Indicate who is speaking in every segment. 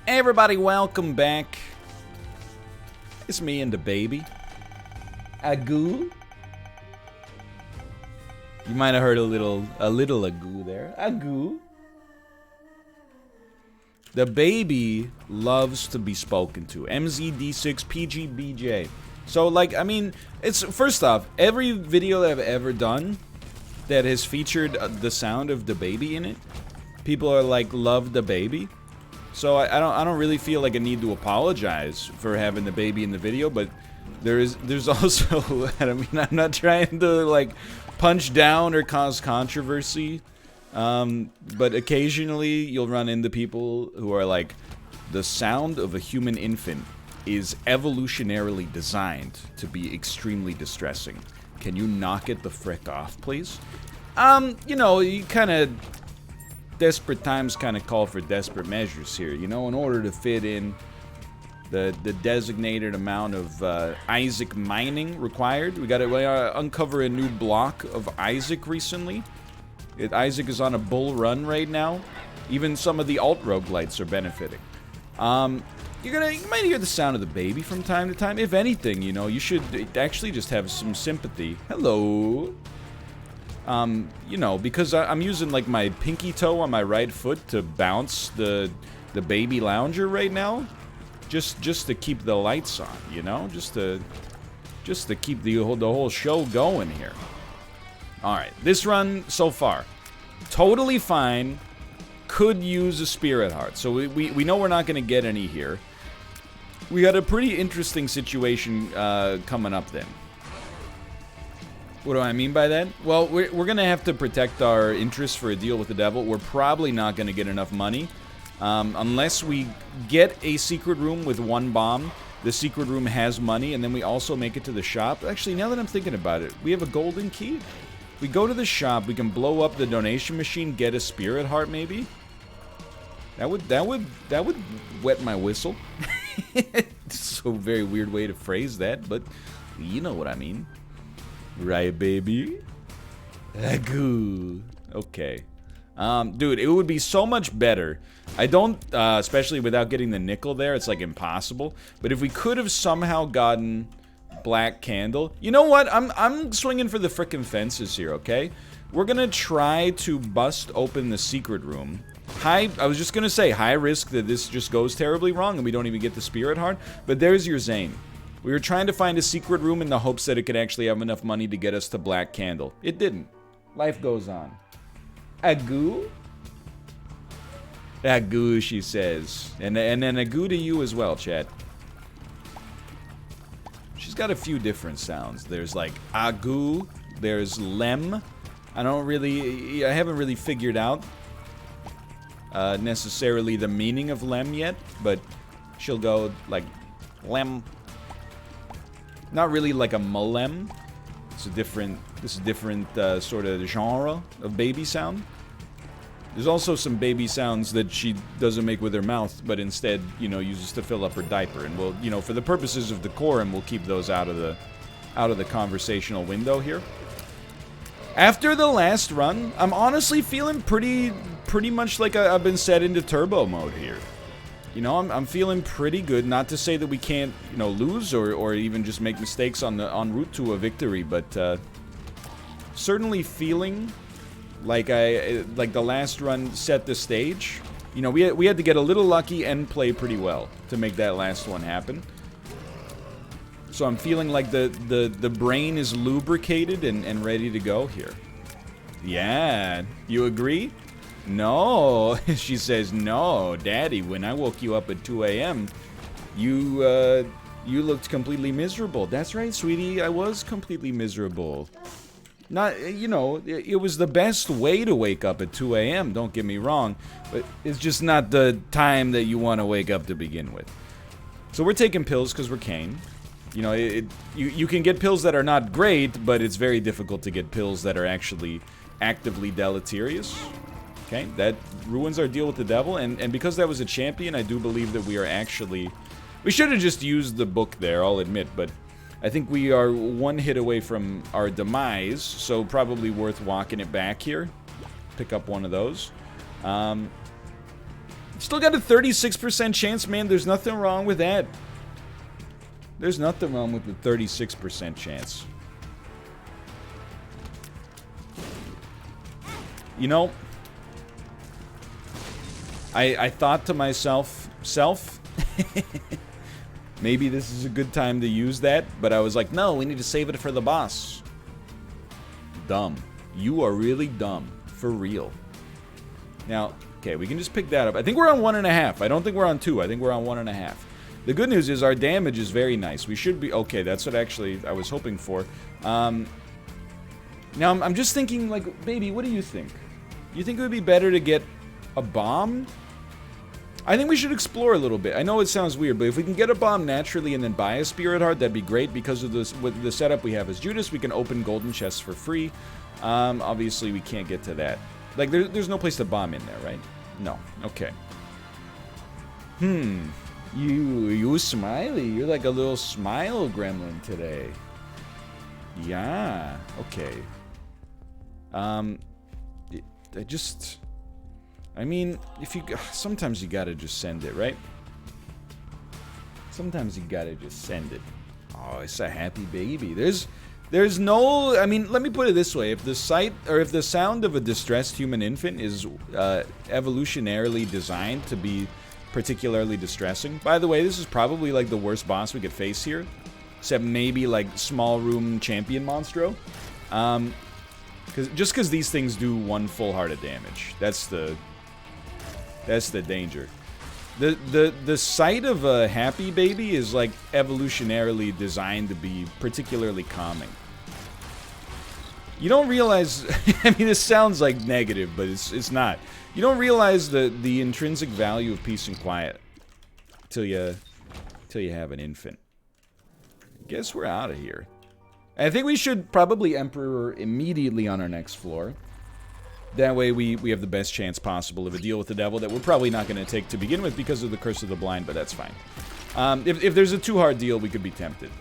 Speaker 1: Hey everybody, welcome back. It's me and the baby. Agoo. You might have heard a little agoo there. Agoo. The baby loves to be spoken to. MZD6PGBJ. So, like, I mean, it's first off, every video that I've ever done that has featured the sound of the baby in it, people are like, love the baby. So I don't really feel like I need to apologize for having the baby in the video, but there's also, I mean, I'm not trying to like punch down or cause controversy, but occasionally you'll run into people who are like, the sound of a human infant is evolutionarily designed to be extremely distressing. Can you knock it the frick off, please? You know, you kind of... desperate times kind of call for desperate measures here, you know, in order to fit in the designated amount of Isaac mining required. We got to uncover a new block of Isaac recently. Isaac is on a bull run right now. Even some of the alt roguelites are benefiting. You might hear the sound of the baby from time to time. If anything, you know, you should actually just have some sympathy. Hello. You know, because I'm using like my pinky toe on my right foot to bounce the baby lounger right now, just to keep the lights on, you know, just to keep the whole show going here. All right, this run so far, totally fine. Could use a spirit heart, so we know we're not gonna get any here. We got a pretty interesting situation coming up then. What do I mean by that? Well, we're going to have to protect our interests for a deal with the devil. We're probably not going to get enough money. Unless we get a secret room with one bomb. The secret room has money, and then we also make it to the shop. Actually, now that I'm thinking about it, we have a golden key. We go to the shop, we can blow up the donation machine, get a spirit heart maybe. That would wet my whistle. It's a very weird way to phrase that, but you know what I mean. Right, baby? Agoo. Okay. Dude, it would be so much better. I don't, especially without getting the nickel there, it's like impossible. But if we could have somehow gotten black candle. You know what? I'm swinging for the frickin' fences here, okay? We're gonna try to bust open the secret room. I was just gonna say, high risk that this just goes terribly wrong and we don't even get the spirit heart. But there's your Zane. We were trying to find a secret room in the hopes that it could actually have enough money to get us to Black Candle. It didn't. Life goes on. Agoo? Agoo, she says. And then agoo to you as well, chat. She's got a few different sounds. There's like agoo. There's lem. I haven't really figured out necessarily the meaning of lem yet, but she'll go like lem. Not really like a mulem. This is a different sort of genre of baby sound. There's also some baby sounds that she doesn't make with her mouth, but instead, you know, uses to fill up her diaper. And we'll, you know, for the purposes of decorum, we'll keep those out of the conversational window here. After the last run, I'm honestly feeling pretty much like I've been set into turbo mode here. You know, I'm feeling pretty good. Not to say that we can't, you know, lose or even just make mistakes en route to a victory, but certainly feeling like the last run set the stage. You know, we had to get a little lucky and play pretty well to make that last one happen. So I'm feeling like the brain is lubricated and ready to go here. Yeah, you agree? No, she says, no, Daddy, when I woke you up at 2 a.m., you looked completely miserable. That's right, sweetie, I was completely miserable. Not, you know, it was the best way to wake up at 2 a.m., don't get me wrong, but it's just not the time that you want to wake up to begin with. So we're taking pills because we're Kane. You know, you can get pills that are not great, but it's very difficult to get pills that are actually actively deleterious. Okay, that ruins our deal with the devil, and because that was a champion, I do believe that we are actually... We should have just used the book there, I'll admit, but I think we are one hit away from our demise, so probably worth walking it back here. Pick up one of those. Still got a 36% chance, man. There's nothing wrong with that. There's nothing wrong with the 36% chance. You know, I thought to myself, maybe this is a good time to use that, but I was like, no, we need to save it for the boss. Dumb. You are really dumb. For real. Now, okay, we can just pick that up. I think we're on 1.5. I don't think we're on 2. I think we're on 1.5. The good news is our damage is very nice. We should be... Okay, that's what actually I was hoping for. Now, I'm just thinking, like, baby, what do you think? You think it would be better to get a bomb? I think we should explore a little bit. I know it sounds weird, but if we can get a bomb naturally and then buy a spirit heart, that'd be great. Because of this, with the setup we have as Judas, we can open golden chests for free. Obviously, we can't get to that. Like, there's no place to bomb in there, right? No. Okay. You smiley. You're like a little smile gremlin today. Yeah. Okay. I mean, if you... Sometimes you gotta just send it, right? Sometimes you gotta just send it. Oh, it's a happy baby. There's no... I mean, let me put it this way. If the sight... Or if the sound of a distressed human infant is evolutionarily designed to be particularly distressing... By the way, this is probably, like, the worst boss we could face here. Except maybe, like, small room champion monstro. Just because these things do 1 full heart of damage. That's the danger. The sight of a happy baby is like evolutionarily designed to be particularly calming. You don't realize... I mean, this sounds like negative, but it's not. You don't realize the intrinsic value of peace and quiet till you have an infant. Guess we're out of here. I think we should probably Emperor immediately on our next floor. That way we have the best chance possible of a deal with the devil that we're probably not going to take to begin with because of the Curse of the Blind, but that's fine. If there's a too hard deal, we could be tempted.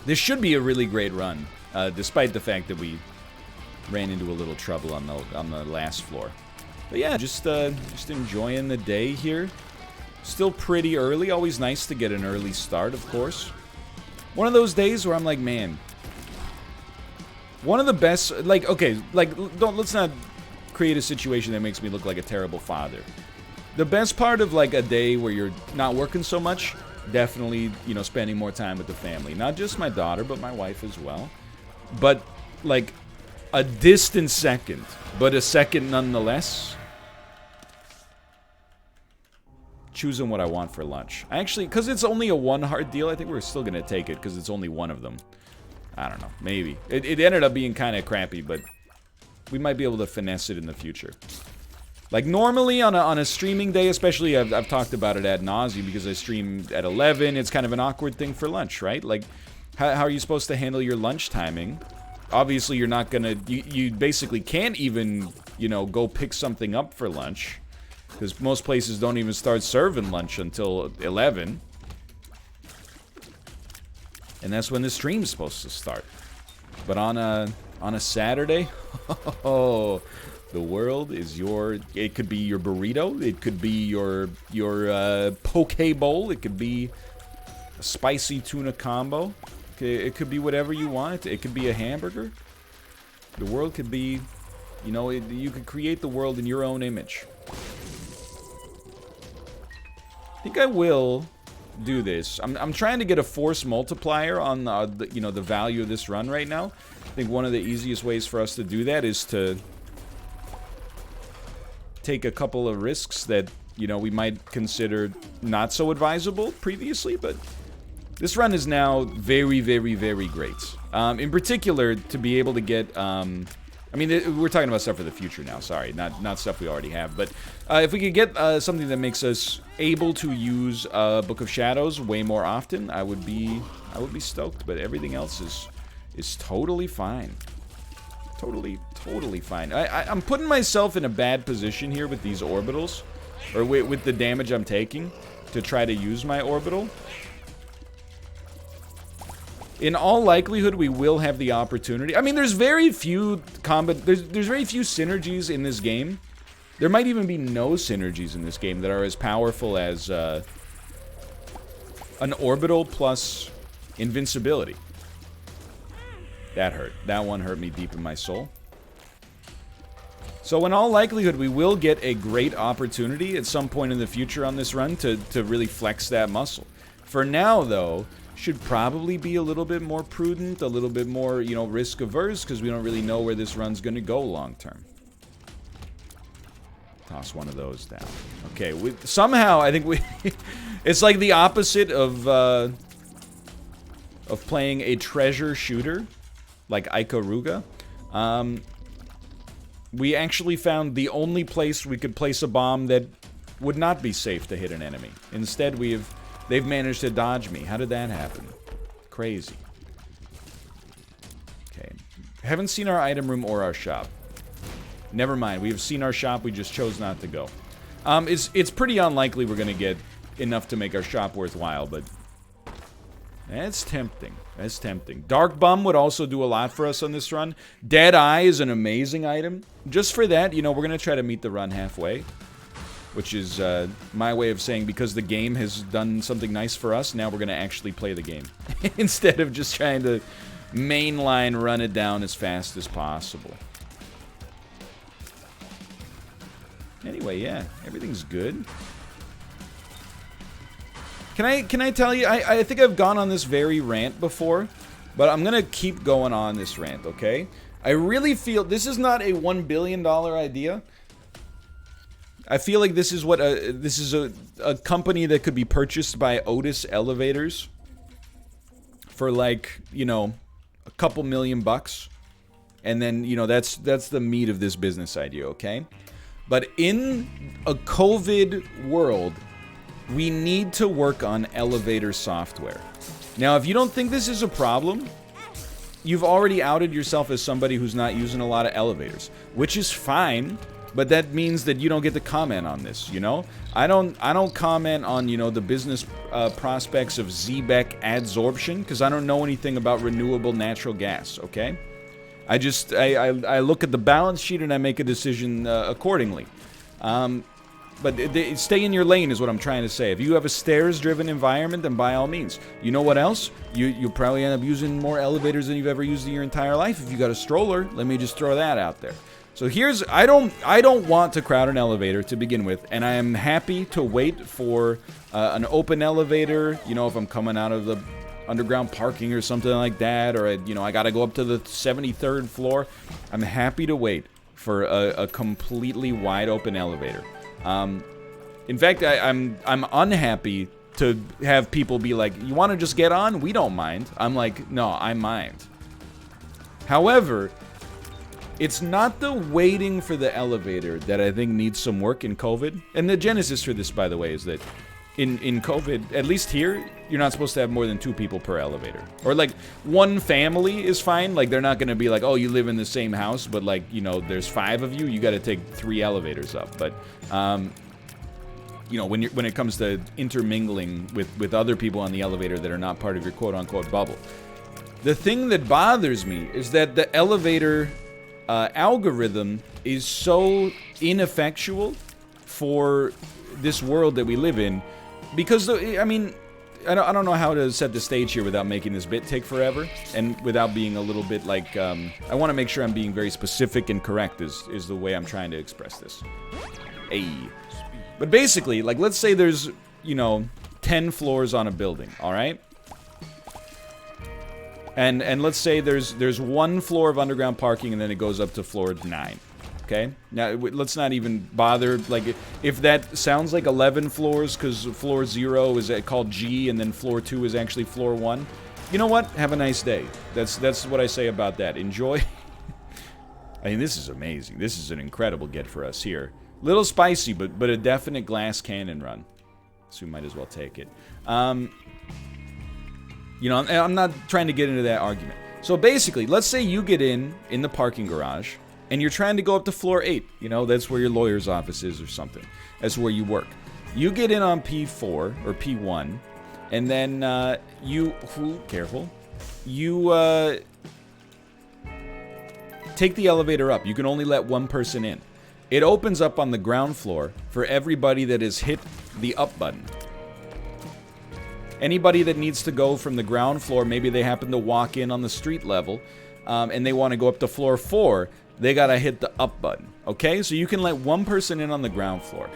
Speaker 1: This should be a really great run, despite the fact that we ran into a little trouble on the last floor. But yeah, just enjoying the day here. Still pretty early. Always nice to get an early start, of course. One of those days where I'm like, man, one of the best, like, okay, like, let's not create a situation that makes me look like a terrible father. The best part of, like, a day where you're not working so much, definitely, you know, spending more time with the family. Not just my daughter, but my wife as well. But, like, a distant second, but a second nonetheless. Choosing what I want for lunch. Actually, because it's only a 1 heart deal, I think we're still going to take it because it's only one of them. I don't know. Maybe. It ended up being kind of crappy, but we might be able to finesse it in the future. Like, normally on a streaming day, especially, I've talked about it ad nauseum because I stream at 11. It's kind of an awkward thing for lunch, right? Like, how are you supposed to handle your lunch timing? Obviously, you're not going to... You basically can't even, you know, go pick something up for lunch. Because most places don't even start serving lunch until 11. And that's when the stream's supposed to start. But on a Saturday, oh, the world is your... It could be your burrito. It could be your poke bowl. It could be a spicy tuna combo. It could be whatever you want. It could be a hamburger. The world could be... You know, you could create the world in your own image. I think I will do this. I'm trying to get a force multiplier on the you know, the value of this run right now. I think one of the easiest ways for us to do that is to take a couple of risks that, you know, we might consider not so advisable previously, but this run is now very, very, very great. In particular, to be able to get I mean, we're talking about stuff for the future now, sorry, not stuff we already have. But if we could get something that makes us able to use Book of Shadows way more often, I would be stoked. But everything else is totally fine. Totally fine. I'm putting myself in a bad position here with these orbitals, or with the damage I'm taking, to try to use my orbital. In all likelihood, we will have the opportunity. I mean, there's very few there's very few synergies in this game There might even be no synergies in this game that are as powerful as an orbital plus invincibility. That hurt. That one hurt me deep in my soul. So in all likelihood, we will get a great opportunity at some point in the future on this run to really flex that muscle. For now, though, should probably be a little bit more prudent, a little bit more, you know, risk averse, because we don't really know where this run's going to go long term. Toss one of those down. Okay, somehow I think we... it's like the opposite of playing a treasure shooter, like Ikaruga. We actually found the only place we could place a bomb that would not be safe to hit an enemy. Instead, they've managed to dodge me. How did that happen? Crazy. Okay. Haven't seen our item room or our shop. Never mind. We have seen our shop. We just chose not to go. It's pretty unlikely we're going to get enough to make our shop worthwhile, but that's tempting. That's tempting. Dark Bum would also do a lot for us on this run. Dead Eye is an amazing item. Just for that, you know, we're going to try to meet the run halfway. Which is my way of saying because the game has done something nice for us, now we're going to actually play the game. Instead of just trying to mainline run it down as fast as possible. Anyway, yeah, everything's good. Can I tell you, I think I've gone on this very rant before, but I'm going to keep going on this rant, okay? I really feel this is not a $1 billion idea. I feel like this is what this is a company that could be purchased by Otis Elevators for like, you know, a couple $1,000,000, and then, you know, that's the meat of this business idea, okay? But in a COVID world, we need to work on elevator software. Now, if you don't think this is a problem, you've already outed yourself as somebody who's not using a lot of elevators, which is fine. But that means that you don't get to comment on this, you know? I don't comment on, you know, the business prospects of Zbeck adsorption, because I don't know anything about renewable natural gas, okay? I look at the balance sheet and I make a decision accordingly. But stay in your lane is what I'm trying to say. If you have a stairs-driven environment, then by all means. You know what else? You'll probably end up using more elevators than you've ever used in your entire life. If you got a stroller, let me just throw that out there. So I don't want to crowd an elevator to begin with, and I am happy to wait for an open elevator, you know, if I'm coming out of the underground parking or something like that, or, you know, I gotta go up to the 73rd floor. I'm happy to wait for a completely wide open elevator. In fact, I'm unhappy to have people be like, you want to just get on? We don't mind. I'm like, no, I mind. However, it's not the waiting for the elevator that I think needs some work in COVID. And the genesis for this, by the way, is that in COVID, at least here, you're not supposed to have more than 2 people per elevator. Or, like, one family is fine. Like, they're not going to be like, oh, you live in the same house, but, like, you know, there's 5 of you, you got to take 3 elevators up. But, you know, when it comes to intermingling with other people on the elevator that are not part of your quote-unquote bubble. The thing that bothers me is that the elevator algorithm is so ineffectual for this world that we live in, because I mean, I don't know how to set the stage here without making this bit take forever, and without being a little bit like, I want to make sure I'm being very specific and correct is the way I'm trying to express this. But basically, like, let's say there's, you know, 10 floors on a building, alright? And let's say there's 1 floor of underground parking, and then it goes up to floor 9. Okay? Now, let's not even bother, like, if that sounds like 11 floors, because floor 0 is called G, and then floor 2 is actually floor 1. You know what? Have a nice day. That's what I say about that. Enjoy. I mean, this is amazing. This is an incredible get for us here. Little spicy, but a definite glass cannon run. So we might as well take it. You know, I'm not trying to get into that argument. So basically, let's say you get in the parking garage, and you're trying to go up to floor 8. You know, that's where your lawyer's office is or something. That's where you work. You get in on P4 or P1, and then careful, you take the elevator up. You can only let 1 person in. it opens up on the ground floor for everybody that has hit the up button. Anybody that needs to go from the ground floor, maybe they happen to walk in on the street level, and they want to go up to floor 4, they gotta hit the up button, okay? So you can let one person in on the ground floor,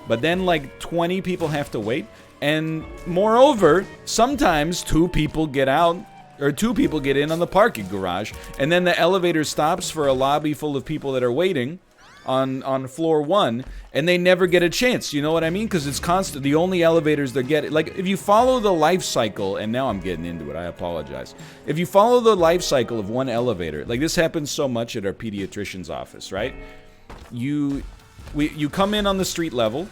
Speaker 1: but then like 20 people have to wait, and moreover, sometimes 2 people get out, or 2 people get in on the parking garage, and then the elevator stops for a lobby full of people that are waiting on floor 1, and they never get a chance, you know what I mean? Because it's constant. The only elevators they're getting, like, if you follow the life cycle, and now I'm getting into it, I apologize. If you follow the life cycle of one elevator, like this happens so much at our pediatrician's office, right? You come in on the street level,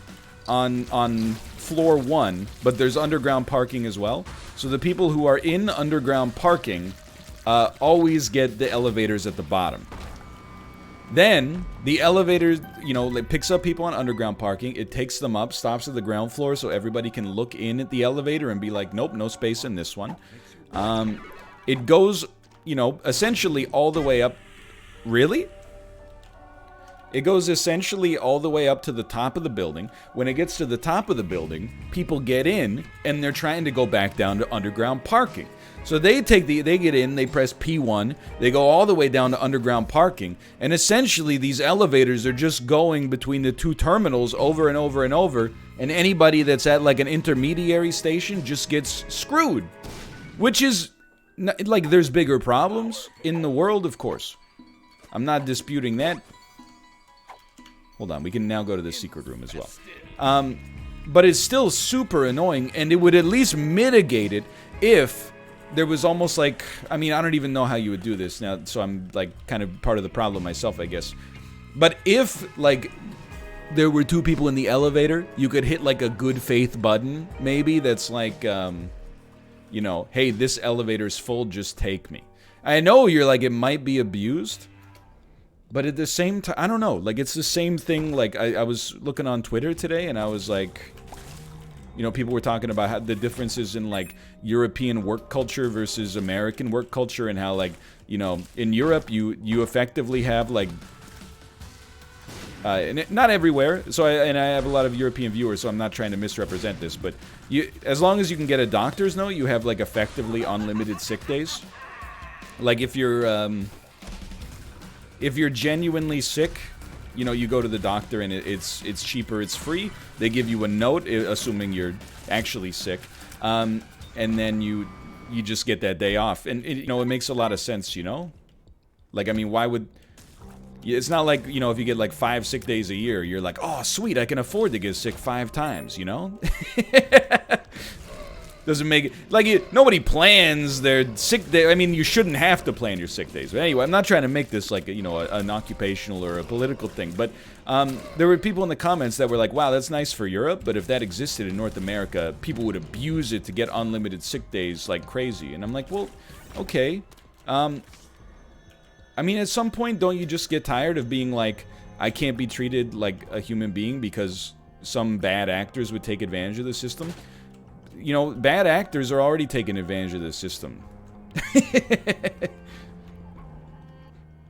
Speaker 1: on floor 1, but there's underground parking as well. So the people who are in underground parking always get the elevators at the bottom. Then, the elevator, you know, it picks up people on underground parking, it takes them up, stops at the ground floor so everybody can look in at the elevator and be like, nope, no space in this one. It goes, you know, essentially all the way up. Really? It goes essentially all the way up to the top of the building. When it gets to the top of the building, people get in, and they're trying to go back down to underground parking. So they get in, they press P1, they go all the way down to underground parking, and essentially these elevators are just going between the 2 terminals over and over and over, and anybody that's at like an intermediary station just gets screwed. Which is, like, there's bigger problems in the world, of course. I'm not disputing that. Hold on, we can now go to the secret room as well. But it's still super annoying, and it would at least mitigate it if there was almost like, I mean, I don't even know how you would do this now, so I'm like kind of part of the problem myself, I guess. But if, like, there were 2 people in the elevator, you could hit like a good faith button, maybe, that's like, you know, hey, this elevator's full, just take me. I know you're like, it might be abused, but at the same time, I don't know, like, it's the same thing. Like, I was looking on Twitter today, and I was like, you know, people were talking about how the differences in, like, European work culture versus American work culture, and how, like, you know, in Europe, you effectively have, like, and not everywhere, so I have a lot of European viewers, so I'm not trying to misrepresent this, but as long as you can get a doctor's note, you have, like, effectively unlimited sick days. Like, if you're genuinely sick, you know, you go to the doctor and it's cheaper, it's free. They give you a note, assuming you're actually sick, and then you just get that day off. And you know, it makes a lot of sense, you know? Like, I mean, why would... It's not like, you know, if you get like 5 sick days a year, you're like, oh, sweet, I can afford to get sick 5 times, you know? Doesn't make it... Like, nobody plans their sick day. I mean, you shouldn't have to plan your sick days. But anyway, I'm not trying to make this like, you know, an occupational or a political thing. But there were people in the comments that were like, wow, that's nice for Europe, but if that existed in North America, people would abuse it to get unlimited sick days like crazy. And I'm like, well, okay. I mean, at some point, don't you just get tired of being like, I can't be treated like a human being because some bad actors would take advantage of the system? You know, bad actors are already taking advantage of the system.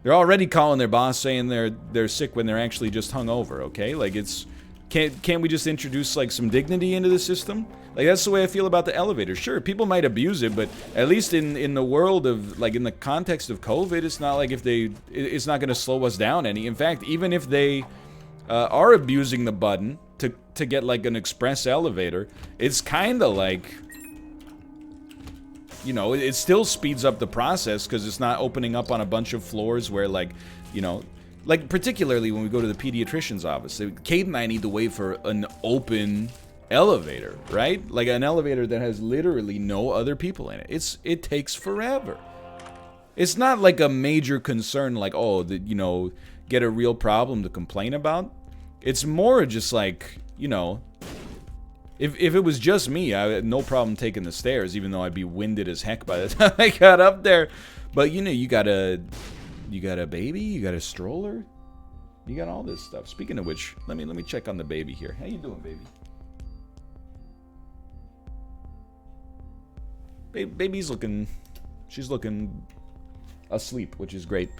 Speaker 1: They're already calling their boss saying they're sick when they're actually just hungover, okay? Like, it's... Can't we just introduce, like, some dignity into the system? Like, that's the way I feel about the elevator. Sure, people might abuse it, but at least in the world of, like, in the context of COVID, it's not like it's not going to slow us down any. In fact, even if they are abusing the button to get, like, an express elevator, it's kind of like, you know, it still speeds up the process because it's not opening up on a bunch of floors where, like, you know, like, particularly when we go to the pediatrician's office, Kate and I need to wait for an open elevator, right? Like, an elevator that has literally no other people in it. It takes forever. It's not like a major concern, like, oh, you know, get a real problem to complain about. It's more just like, you know, if it was just me, I had no problem taking the stairs, even though I'd be winded as heck by the time I got up there. But, you know, you got a baby, you got a stroller, you got all this stuff. Speaking of which, let me check on the baby here. How you doing, baby? Baby's looking, she's looking asleep, which is great.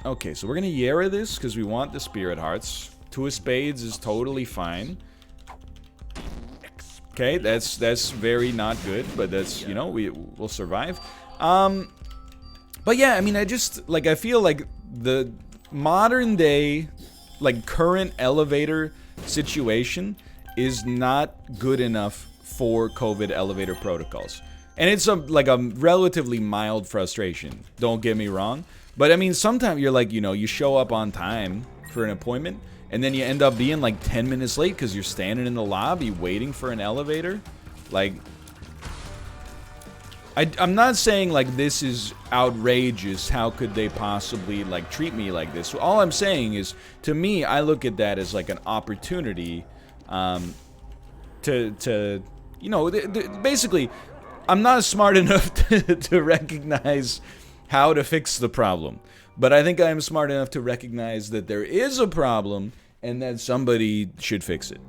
Speaker 1: Okay, so we're gonna Yera this because we want the spirit hearts. 2 of spades is totally fine. Okay, that's very not good, but that's, you know, we'll survive. But yeah, I mean, I feel like the modern day, like, current elevator situation is not good enough for COVID elevator protocols. And it's like a relatively mild frustration, don't get me wrong. But I mean, sometimes you're like, you know, you show up on time for an appointment, and then you end up being like 10 minutes late because you're standing in the lobby waiting for an elevator. Like, I'm not saying like this is outrageous. How could they possibly like treat me like this? All I'm saying is, to me, I look at that as like an opportunity to you know, basically, I'm not smart enough to recognize how to fix the problem, but I think I am smart enough to recognize that there is a problem and that somebody should fix it.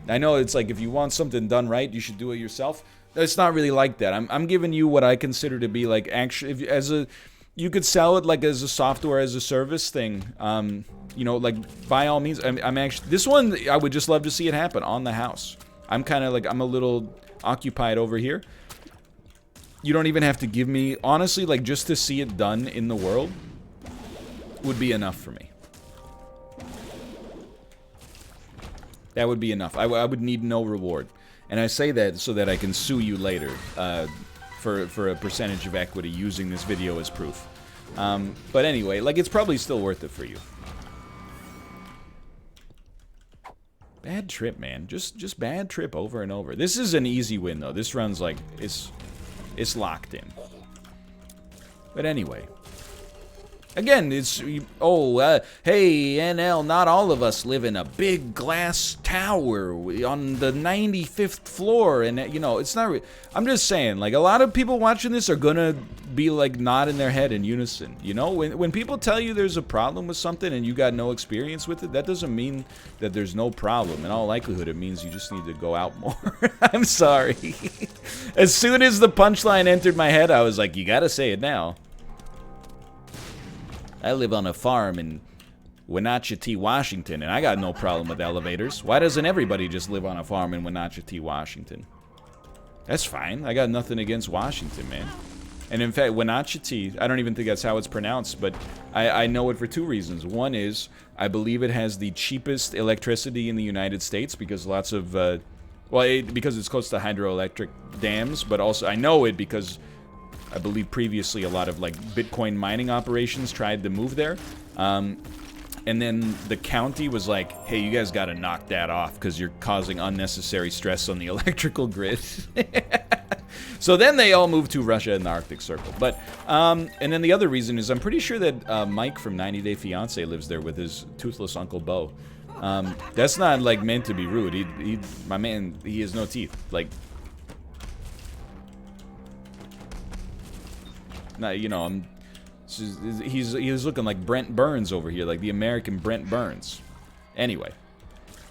Speaker 1: I know it's like, if you want something done right, you should do it yourself. It's not really like that. I'm giving you what I consider to be like, actually, you could sell it like as a software as a service thing. You know, like, by all means, I'm actually, this one, I would just love to see it happen on the house. I'm kind of like, I'm a little occupied over here. You don't even have to give me, honestly, like, just to see it done in the world would be enough for me. That would be enough. I would need no reward. And I say that so that I can sue you later for a percentage of equity using this video as proof. But anyway, like, it's probably still worth it for you. Bad trip, man. Just bad trip over and over. This is an easy win, though. This run's like, it's locked in. But anyway. Again, it's, hey, NL, not all of us live in a big glass tower on the 95th floor, and, you know, it's not, I'm just saying, like, a lot of people watching this are gonna be, like, nodding their head in unison, you know? When people tell you there's a problem with something and you got no experience with it, that doesn't mean that there's no problem. In all likelihood, it means you just need to go out more. I'm sorry. As soon as the punchline entered my head, I was like, you gotta say it now. I live on a farm in Wenatchee, Washington, and I got no problem with elevators. Why doesn't everybody just live on a farm in Wenatchee, Washington? That's fine. I got nothing against Washington, man. And in fact, Wenatchee, I don't even think that's how it's pronounced, but I know it for 2 reasons. One is, I believe it has the cheapest electricity in the United States because lots of, because it's close to hydroelectric dams, but also I know it because I believe previously a lot of, like, Bitcoin mining operations tried to move there. And then the county was like, hey, you guys got to knock that off because you're causing unnecessary stress on the electrical grid. So then they all moved to Russia and the Arctic Circle. But, and then the other reason is I'm pretty sure that Mike from 90 Day Fiancé lives there with his toothless Uncle Bo. That's not, like, meant to be rude. My man, he has no teeth. Like, not, you know, he's looking like Brent Burns over here, like the American Brent Burns. Anyway,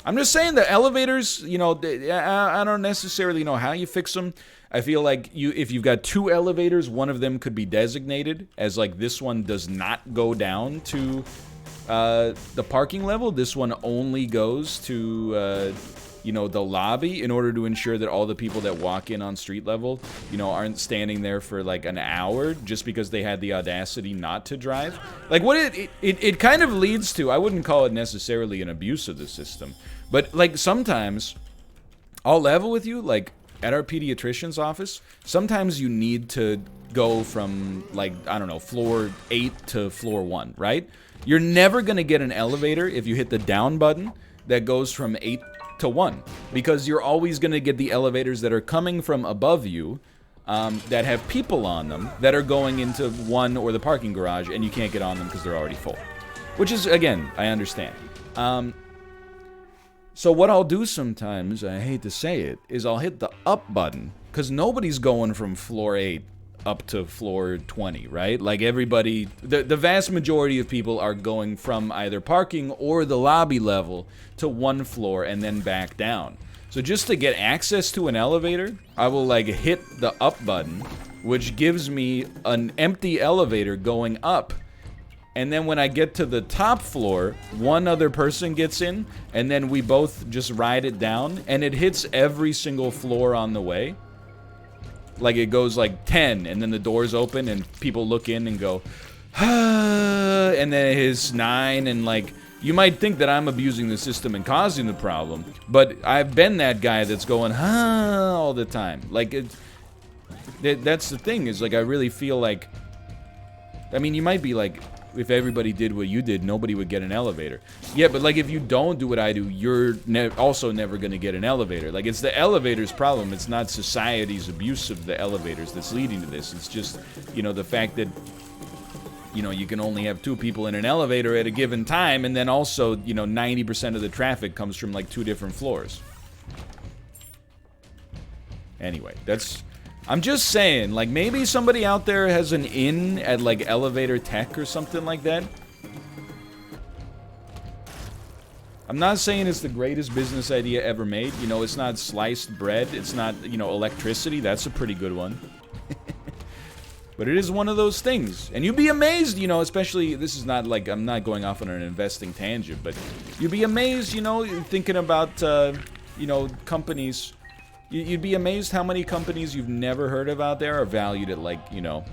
Speaker 1: I'm just saying the elevators, you know, I don't necessarily know how you fix them. I feel like if you've got 2 elevators, one of them could be designated as, like, this one does not go down to the parking level. This one only goes to you know, the lobby, in order to ensure that all the people that walk in on street level, you know, aren't standing there for like an hour just because they had the audacity not to drive. Like, what it kind of leads to, I wouldn't call it necessarily an abuse of the system, but, like, sometimes, I'll level with you, like, at our pediatrician's office, sometimes you need to go from, like, I don't know, floor 8 to floor 1, right? You're never gonna get an elevator if you hit the down button that goes from 8 to 1, because you're always going to get the elevators that are coming from above you that have people on them that are going into 1 or the parking garage, and you can't get on them because they're already full. Which is, again, I understand. So what I'll do sometimes, I hate to say it, is I'll hit the up button, because nobody's going from floor 8 up to floor 20, right? Like, everybody, the vast majority of people are going from either parking or the lobby level to 1 floor and then back down. So just to get access to an elevator, I will, like, hit the up button, which gives me an empty elevator going up And then when I get to the top floor, one other person gets in, and then we both just ride it down, and it hits every single floor on the way. Like, it goes like 10, and then the doors open, and people look in and go, ah, and then it hits 9, and like, you might think that I'm abusing the system and causing the problem, but I've been that guy that's going, ah, all the time. Like, that's the thing, is like, I really feel like, I mean, you might be like, if everybody did what you did, nobody would get an elevator. Yeah, but like if you don't do what I do, you're also never going to get an elevator. Like it's the elevator's problem. It's not society's abuse of the elevators that's leading to this. It's just, you know, the fact that, you know, you can only have 2 people in an elevator at a given time, and then also, you know, 90% of the traffic comes from like 2 different floors. Anyway, I'm just saying, like, maybe somebody out there has an in at, like, elevator tech or something like that. I'm not saying it's the greatest business idea ever made. You know, it's not sliced bread. It's not, you know, electricity. That's a pretty good one. But it is one of those things. And you'd be amazed, you know, especially, this is not, like, I'm not going off on an investing tangent, but you'd be amazed, you know, thinking about, you know, companies. You'd be amazed how many companies you've never heard of out there are valued at, like, you know,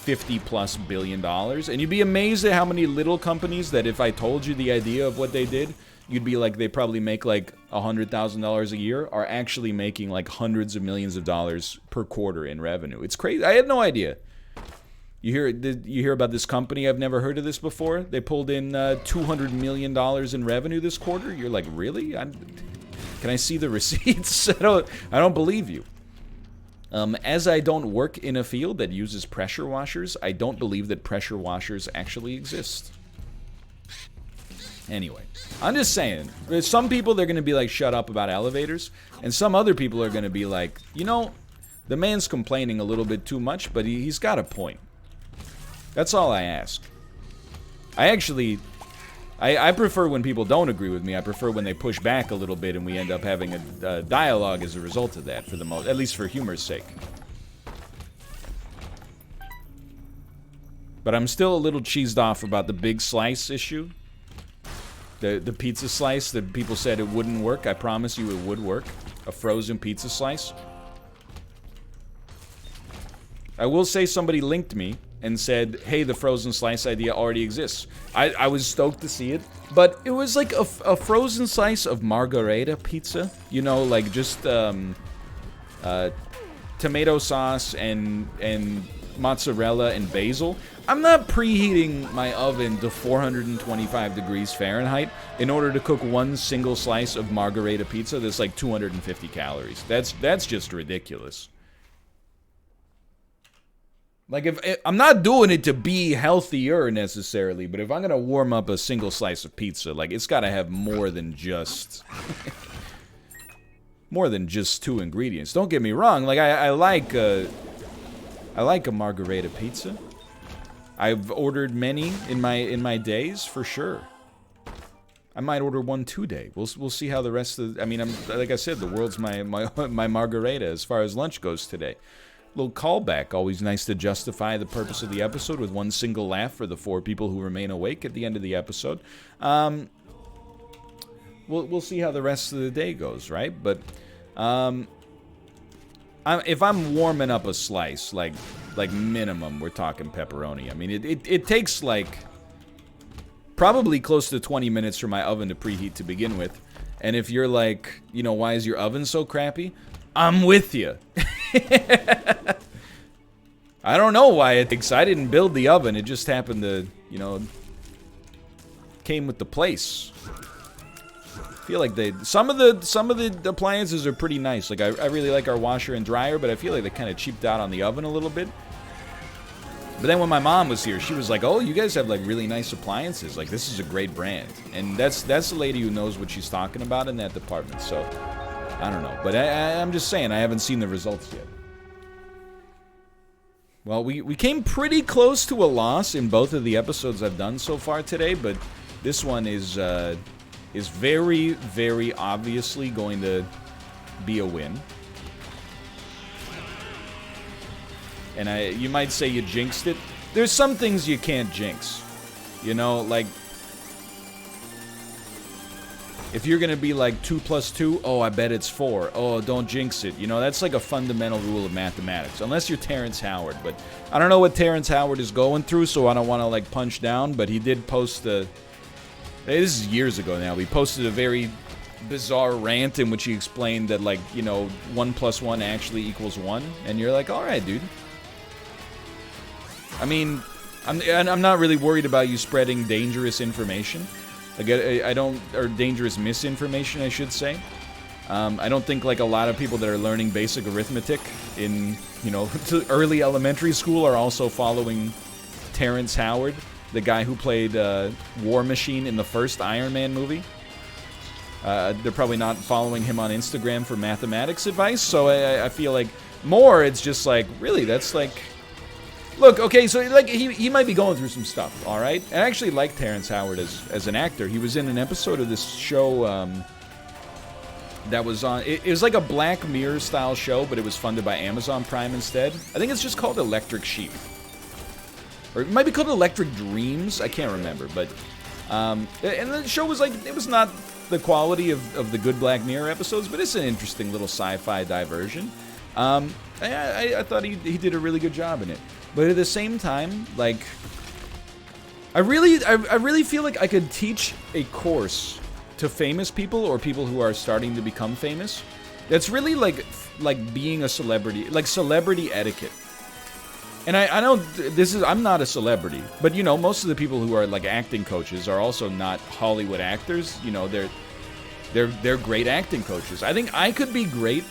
Speaker 1: $50+ billion. And you'd be amazed at how many little companies that if I told you the idea of what they did, you'd be like, they probably make like $100,000 a year, are actually making like hundreds of millions of dollars per quarter in revenue. It's crazy. I had no idea. You hear about this company? I've never heard of this before. They pulled in $200 million in revenue this quarter. You're like, really? Can I see the receipts? I don't believe you. As I don't work in a field that uses pressure washers, I don't believe that pressure washers actually exist. Anyway, I'm just saying, there's some people, they're going to be like, shut up about elevators, and some other people are going to be like, you know, the man's complaining a little bit too much, but he's got a point. That's all I ask. I prefer when people don't agree with me. I prefer when they push back a little bit and we end up having a dialogue as a result of that, for the most, at least for humor's sake. But I'm still a little cheesed off about the big slice issue. The pizza slice that people said it wouldn't work. I promise you it would work. A frozen pizza slice. I will say somebody linked me and said, hey, the frozen slice idea already exists. I was stoked to see it, but it was like a frozen slice of margherita pizza. You know, like just tomato sauce and mozzarella and basil. I'm not preheating my oven to 425 degrees Fahrenheit in order to cook one single slice of margherita pizza that's like 250 calories. That's just ridiculous. Like, I'm not doing it to be healthier necessarily, but if I'm gonna warm up a single slice of pizza, like, it's gotta have more than just more than just 2 ingredients. Don't get me wrong. Like, I like a margherita pizza. I've ordered many in my days for sure. I might order one today. We'll see how the rest of. I mean, like I said, the world's my margherita as far as lunch goes today. Little callback. Always nice to justify the purpose of the episode with one single laugh for the 4 people who remain awake at the end of the episode. We'll see how the rest of the day goes, right? But if I'm warming up a slice, like minimum, we're talking pepperoni. I mean, it takes like probably close to 20 minutes for my oven to preheat to begin with. And if you're like, you know, why is your oven so crappy? I'm with you. I don't know why it takes. I didn't build the oven. It just happened to, you know, came with the place. I feel like some of the appliances are pretty nice. Like I really like our washer and dryer, but I feel like they kind of cheaped out on the oven a little bit. But then when my mom was here, she was like, "Oh, you guys have like really nice appliances. Like this is a great brand." And that's the lady who knows what she's talking about in that department. So I don't know, but I'm just saying I haven't seen the results yet. Well, we came pretty close to a loss in both of the episodes I've done so far today, but this one is very, very obviously going to be a win. And you might say you jinxed it. There's some things you can't jinx. You know, like, if you're gonna be like 2 + 2, oh, I bet it's 4. Oh, don't jinx it. You know, that's like a fundamental rule of mathematics. Unless you're Terrence Howard. But I don't know what Terrence Howard is going through, so I don't want to like punch down. But he did post this is years ago now. He posted a very bizarre rant in which he explained that, like, you know, 1 + 1 actually equals 1. And you're like, all right, dude. I mean, I'm not really worried about you spreading dangerous information. Like, I don't, or dangerous misinformation, I should say. I don't think, like, a lot of people that are learning basic arithmetic in, you know, early elementary school are also following Terrence Howard, the guy who played War Machine in the first Iron Man movie. They're probably not following him on Instagram for mathematics advice, so I feel like more it's just like, really, that's like... Look, okay, so like he might be going through some stuff, all right? I actually like Terrence Howard as an actor. He was in an episode of this show that was on... It was like a Black Mirror style show, but it was funded by Amazon Prime instead. I think it's just called Electric Sheep. Or it might be called Electric Dreams. I can't remember, but... and the show was like... It was not the quality of the good Black Mirror episodes, but it's an interesting little sci-fi diversion. I thought he did a really good job in it. But at the same time, like, I really feel like I could teach a course to famous people or people who are starting to become famous. That's really like being a celebrity, like celebrity etiquette. And I know I'm not a celebrity, but you know, most of the people who are like acting coaches are also not Hollywood actors. You know, they're great acting coaches. I think I could be great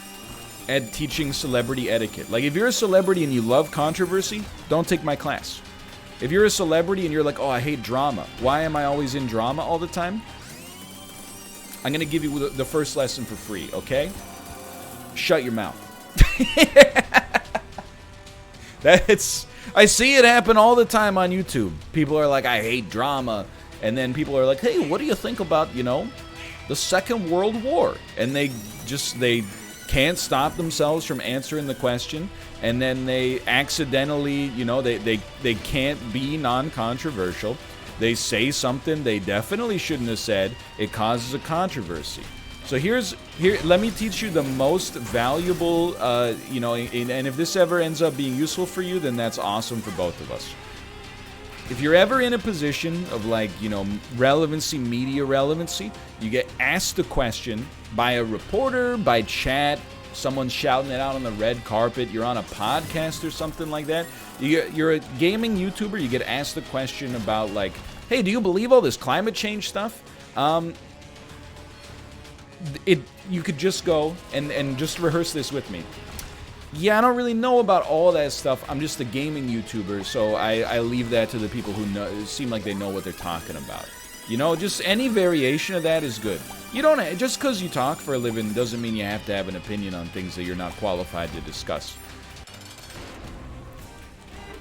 Speaker 1: at teaching celebrity etiquette. Like, if you're a celebrity and you love controversy, don't take my class. If you're a celebrity and you're like, oh, I hate drama. Why am I always in drama all the time? I'm gonna give you the first lesson for free, okay? Shut your mouth. I see it happen all the time on YouTube. People are like, I hate drama. And then people are like, hey, what do you think about, you know, the Second World War? And they can't stop themselves from answering the question, and then they accidentally, you know, they can't be non-controversial. They say something they definitely shouldn't have said. It causes a controversy. So here, let me teach you the most valuable, you know, and if this ever ends up being useful for you, then that's awesome for both of us. If you're ever in a position of, like, you know, relevancy, media relevancy, you get asked a question by a reporter, by chat, someone's shouting it out on the red carpet, you're on a podcast or something like that, you're a gaming YouTuber, you get asked a question about, like, hey, do you believe all this climate change stuff? You could just go and just rehearse this with me. Yeah, I don't really know about all that stuff. I'm just a gaming YouTuber, so I leave that to the people who seem like they know what they're talking about. You know, just any variation of that is good. You don't, just because you talk for a living doesn't mean you have to have an opinion on things that you're not qualified to discuss.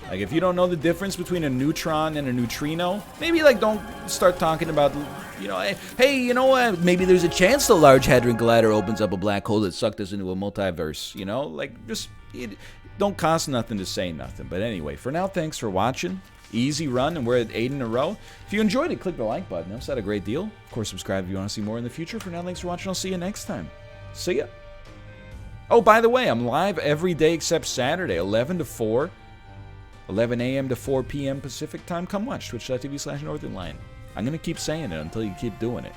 Speaker 1: Like, if you don't know the difference between a neutron and a neutrino, maybe, like, don't start talking about, you know, hey, you know what, maybe there's a chance the Large Hadron Collider opens up a black hole that sucked us into a multiverse, you know? Like, just, it don't cost nothing to say nothing. But anyway, for now, thanks for watching. Easy run, and we're at 8 in a row. If you enjoyed it, click the like button. That's not a great deal. Of course, subscribe if you want to see more in the future. For now, thanks for watching. I'll see you next time. See ya. Oh, by the way, I'm live every day except Saturday, 11 to 4. 11 a.m. to 4 p.m. Pacific time. Come watch twitch.tv/Northernlion. I'm going to keep saying it until you keep doing it.